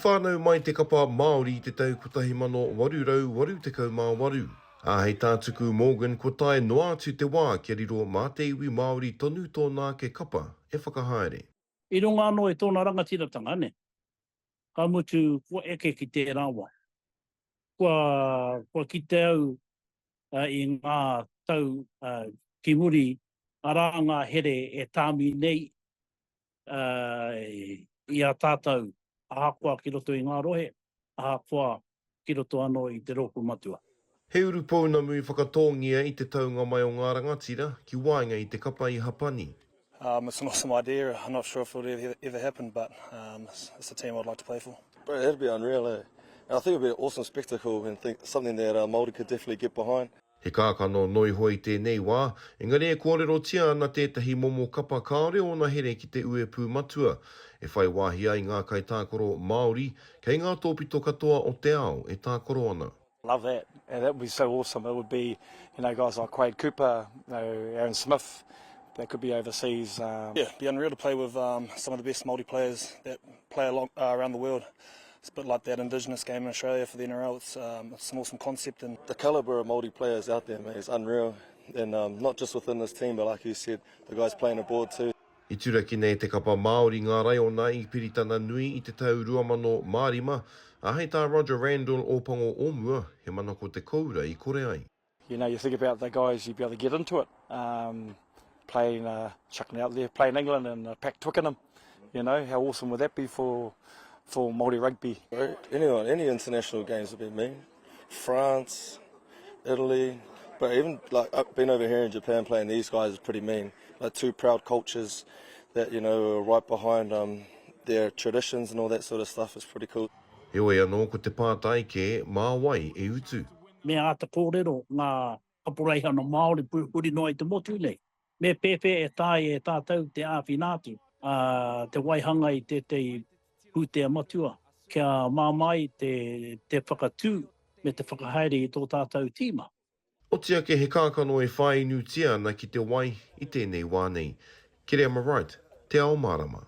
whānau mai te kapa Māori te tau 1888. A hei tātuku Morgan ko tae noa atu te wā kia riro mā te iwi Māori tonu tōnā ke kapa e whakahaere. I runga anō e tōna rangatiratanga, ne? Ka mutu kua eke ki te rawa. Kua ki te au i ngā tau ki muri a rā ngā here e tāmi nei i a tātou ahakoa ki roto i ngā rohe, ahakoa ki roto anō i te roku matua. He uru pounamu I whakatongia I te taunga mai o ngā rangatira ki wainga I te kapa I Hapani. It's an awesome idea. I'm not sure if it will ever happen, but it's a team I'd like to play for. Bro, that'd be unreal, eh? And I think it'd be an awesome spectacle and something that Māori could definitely get behind. He kākano noi hoi tēnei wā, engari e kōrero tia ana tētahi momo kapa kāore o na here ki te ue pū matua. E whai wāhi ai ngā kai tākoro Māori, kei ngā tōpito katoa o te ao e tākoro ana. Love that, and that would be so awesome. It would be, guys like Quade Cooper, Aaron Smith, that could be overseas. Yeah, it'd be unreal to play with some of the best Māori players that play around the world. It's a bit like that Indigenous game in Australia for the NRL. It's an awesome concept. And the calibre of Māori players out there, mate, is unreal. And not just within this team, but like you said, the guys playing abroad too. I turaki nei te kapa Māori ngā rai o nā I piritana nui I te tau ruamano Mārima, a hei tā Roger Randall o Pango Omua, he mana ko te koura I kore ai. You think about the guys, you'd be able to get into it. Playing, chucking out there, playing England and pack Twickenham. How awesome would that be for Māori rugby? Any international games would be mean. France, Italy, but even like I've been over here in Japan playing these guys is pretty mean. Like two proud cultures that are right behind their traditions and all that sort of stuff is pretty cool. He oi anō ko te pātai ke mā wai e utu. Me a te kōrero ngā kaporeihana Māori puri noi te motu nei. Me pepe e tāi e tātou te āwhinatu, te waihanga I te pūtea matua, kia māmai te whakatū me te whakahaere I tō tātou tīma. O tia ke he kākano e whai nutia ana ki te wai I tēnei wānei. Kere am right, te ao marama.